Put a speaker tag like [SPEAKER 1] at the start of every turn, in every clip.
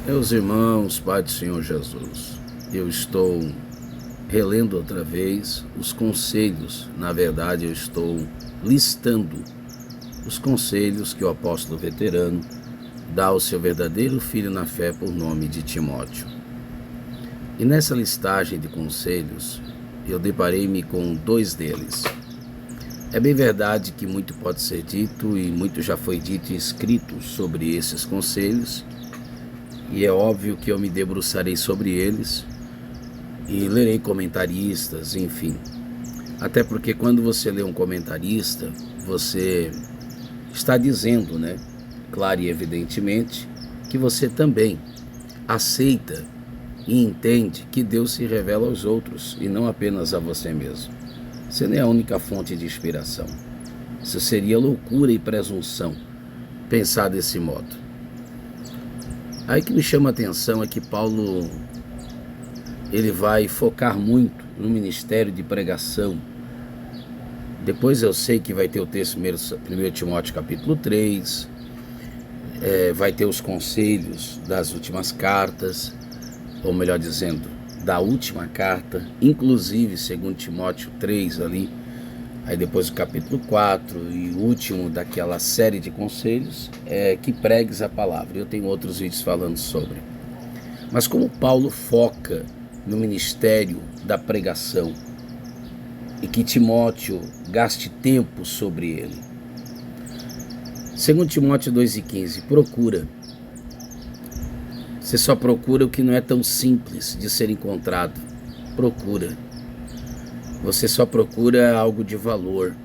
[SPEAKER 1] Meus irmãos, Pai do Senhor Jesus, eu estou relendo outra vez os conselhos. Na verdade, eu estou listando os conselhos que o apóstolo veterano dá ao seu verdadeiro filho na fé por nome de Timóteo. E nessa listagem de conselhos, eu deparei-me com dois deles. É bem verdade que muito pode ser dito e muito já foi dito e escrito sobre esses conselhos, e é óbvio que eu me debruçarei sobre eles e lerei comentaristas, enfim. Até porque quando você lê um comentarista, você está dizendo, claro e evidentemente, que você também aceita e entende que Deus se revela aos outros e não apenas a você mesmo. Você não é a única fonte de inspiração. Isso seria loucura e presunção pensar desse modo. Aí que me chama a atenção é que Paulo ele vai focar muito no ministério de pregação. Depois eu sei que vai ter o texto 1 Timóteo capítulo 3, vai ter os conselhos das últimas cartas, ou melhor dizendo, da última carta, inclusive 2 Timóteo 3 ali, aí depois o capítulo 4 e o último daquela série de conselhos é que pregues a palavra. Eu tenho outros vídeos falando sobre. Mas como Paulo foca no ministério da pregação e que Timóteo gaste tempo sobre ele. 2 Timóteo 2,15, procura. Você só procura o que não é tão simples de ser encontrado. Procura. Você só procura algo de valor.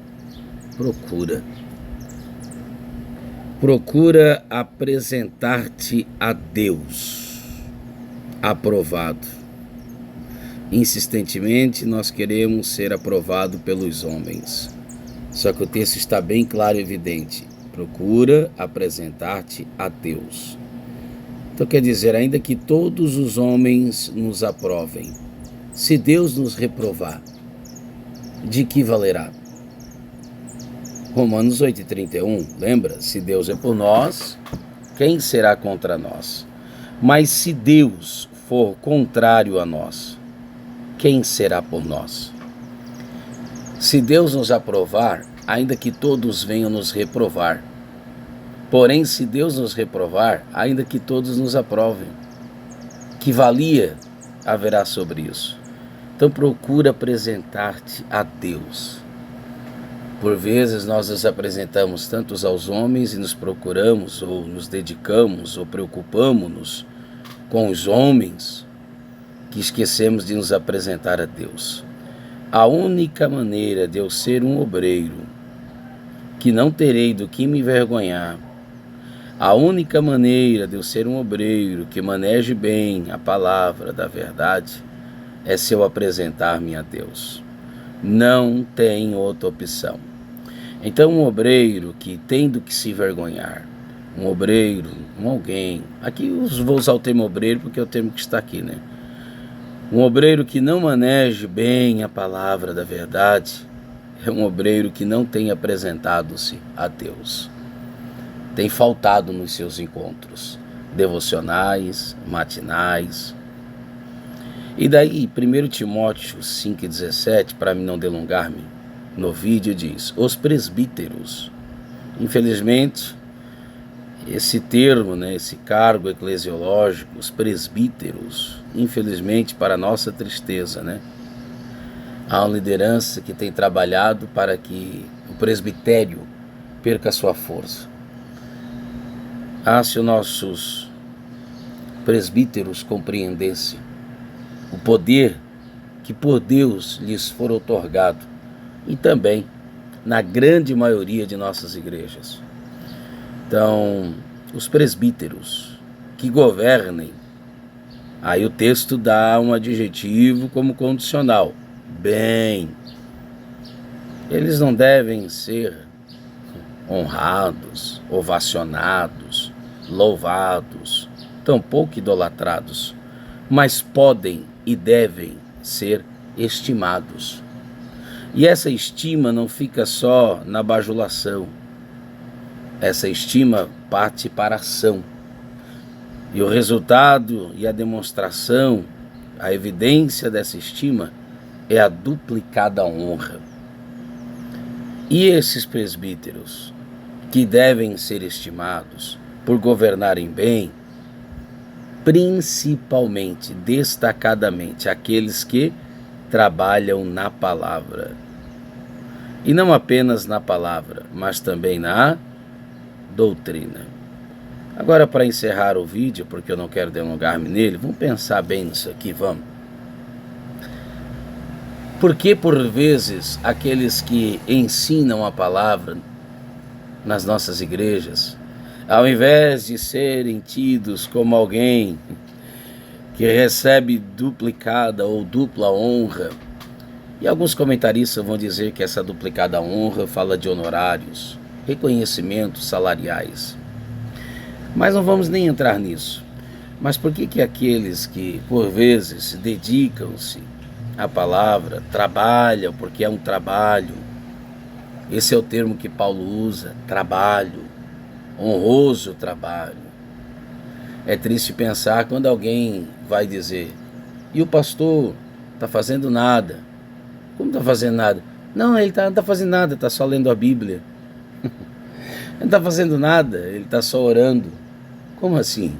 [SPEAKER 1] Procura. Procura apresentar-te a Deus, aprovado. Insistentemente nós queremos ser aprovado pelos homens. Só que o texto está bem claro e evidente. Procura apresentar-te a Deus. Então quer dizer, ainda que todos os homens nos aprovem, se Deus nos reprovar, de que valerá? Romanos 8,31, lembra? Se Deus é por nós, quem será contra nós? Mas se Deus for contrário a nós, quem será por nós? Se Deus nos aprovar, ainda que todos venham nos reprovar. Porém, se Deus nos reprovar, ainda que todos nos aprovem. Que valia haverá sobre isso? Então procura apresentar-te a Deus. Por vezes nós nos apresentamos tanto aos homens e nos procuramos, ou nos dedicamos, ou preocupamos-nos com os homens, que esquecemos de nos apresentar a Deus. A única maneira de eu ser um obreiro, que não terei do que me envergonhar, a única maneira de eu ser um obreiro que maneje bem a palavra da verdade, é se eu apresentar-me a Deus. Não tem outra opção. Então um obreiro que tem do que se envergonhar, um obreiro, alguém, aqui eu vou usar o termo obreiro porque é o termo que está aqui, Um obreiro que não maneje bem a palavra da verdade, é um obreiro que não tem apresentado-se a Deus. Tem faltado nos seus encontros devocionais, matinais. E daí, 1 Timóteo 5,17, para mim não delongar-me no vídeo, diz: os presbíteros. Infelizmente, esse termo, esse cargo eclesiológico, os presbíteros, infelizmente, para nossa tristeza, há uma liderança que tem trabalhado para que o presbitério perca sua força. Se os nossos presbíteros compreendessem o poder que por Deus lhes for otorgado, e também na grande maioria de nossas igrejas. Então, os presbíteros que governem, aí o texto dá um adjetivo como condicional, bem. Eles não devem ser honrados, ovacionados, louvados, tampouco idolatrados, mas podem e devem ser estimados. E essa estima não fica só na bajulação. Essa estima parte para a ação. E o resultado e a demonstração, a evidência dessa estima é a duplicada honra. E esses presbíteros, que devem ser estimados por governarem bem, principalmente, destacadamente, aqueles que trabalham na palavra. E não apenas na palavra, mas também na doutrina. Agora, para encerrar o vídeo, porque eu não quero delongar-me nele, vamos pensar bem nisso aqui, vamos. Porque, por vezes, aqueles que ensinam a palavra nas nossas igrejas, ao invés de serem tidos como alguém que recebe duplicada ou dupla honra, e alguns comentaristas vão dizer que essa duplicada honra fala de honorários, reconhecimentos salariais. Mas não vamos nem entrar nisso. Mas por que aqueles que, por vezes, dedicam-se à palavra, trabalham, porque é um trabalho, esse é o termo que Paulo usa, trabalho, honroso trabalho. É triste pensar quando alguém vai dizer, e o pastor está fazendo nada. Como está fazendo nada? Não, ele não está fazendo nada, está só lendo a Bíblia. Ele não está fazendo nada, ele está só orando. Como assim?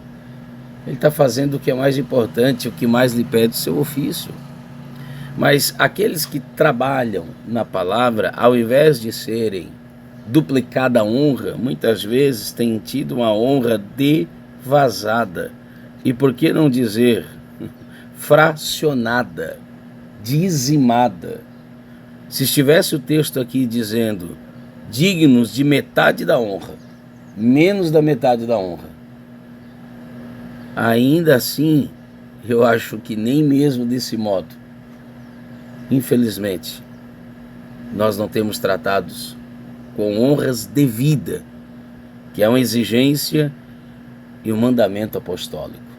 [SPEAKER 1] Ele está fazendo o que é mais importante, o que mais lhe pede o seu ofício. Mas aqueles que trabalham na palavra, ao invés de serem duplicada honra, muitas vezes têm tido uma honra devasada. E por que não dizer fracionada, dizimada? Se estivesse o texto aqui dizendo dignos de metade da honra, menos da metade da honra, ainda assim, eu acho que nem mesmo desse modo, infelizmente, nós não temos tratados com honras devidas, que é uma exigência e um mandamento apostólico.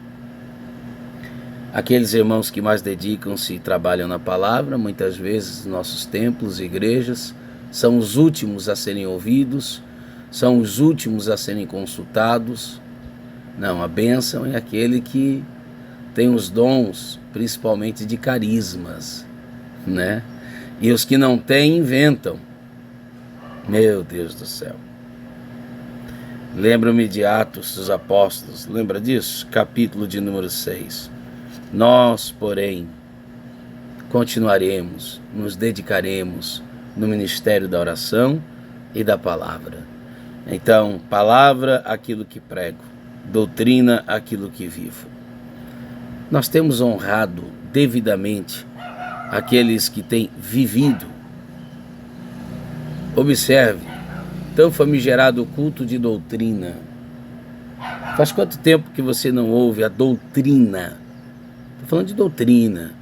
[SPEAKER 1] Aqueles irmãos que mais dedicam-se e trabalham na palavra, muitas vezes nossos templos e igrejas, são os últimos a serem ouvidos, são os últimos a serem consultados. Não, a bênção é aquele que tem os dons, principalmente de carismas, né? E os que não têm, inventam. Meu Deus do céu. Lembro-me de Atos dos Apóstolos, lembra disso? Capítulo de número 6. Nós, porém, continuaremos, nos dedicaremos no ministério da oração e da palavra. Então, palavra, aquilo que prego, doutrina, aquilo que vivo. Nós temos honrado devidamente aqueles que têm vivido. Observe, tão famigerado culto de doutrina. Faz quanto tempo que você não ouve a doutrina? Estou falando de doutrina.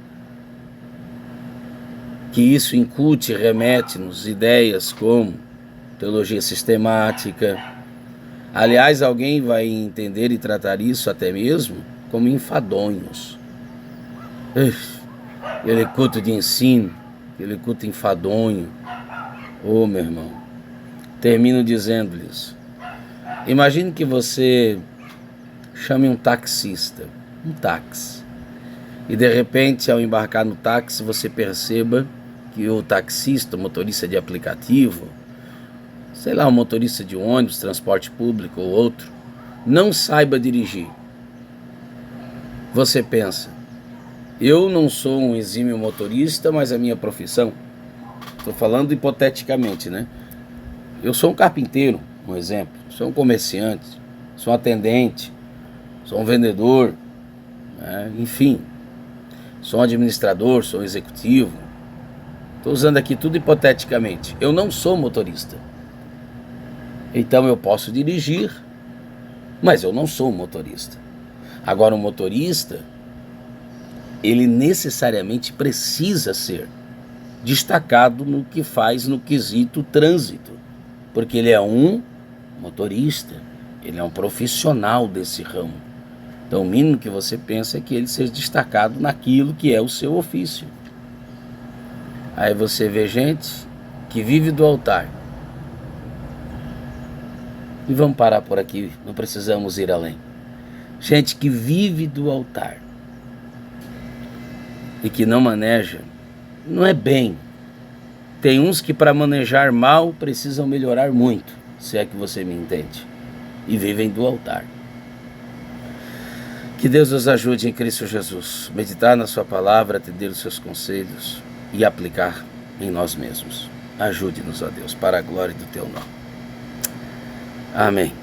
[SPEAKER 1] Que isso incute, remete-nos ideias como teologia sistemática. Aliás, alguém vai entender e tratar isso até mesmo como enfadonhos. Aquele culto de ensino, aquele culto enfadonho. Ô, meu irmão, termino dizendo-lhes, imagine que você chame um taxista, um táxi, e de repente, ao embarcar no táxi, você perceba que o taxista, o motorista de aplicativo, sei lá, um motorista de ônibus, transporte público ou outro, não saiba dirigir. Você pensa, eu não sou um exímio motorista, mas a minha profissão, estou falando hipoteticamente, né? Eu sou um carpinteiro, um exemplo, sou um comerciante, sou um atendente, sou um vendedor, né? Enfim, sou um administrador, sou um executivo. Estou usando aqui tudo hipoteticamente. Eu não sou motorista. Então eu posso dirigir, mas eu não sou um motorista. Agora, um motorista, ele necessariamente precisa ser destacado no que faz no quesito trânsito, porque ele é um motorista, ele é um profissional desse ramo. Então o mínimo que você pensa é que ele seja destacado naquilo que é o seu ofício. Aí você vê gente que vive do altar. E vamos parar por aqui, não precisamos ir além. Gente que vive do altar e que não maneja, não é bem. Tem uns que para manejar mal precisam melhorar muito, se é que você me entende, e vivem do altar. Que Deus nos ajude em Cristo Jesus, meditar na sua palavra, atender os seus conselhos e aplicar em nós mesmos. Ajude-nos, ó Deus, para a glória do teu nome. Amém.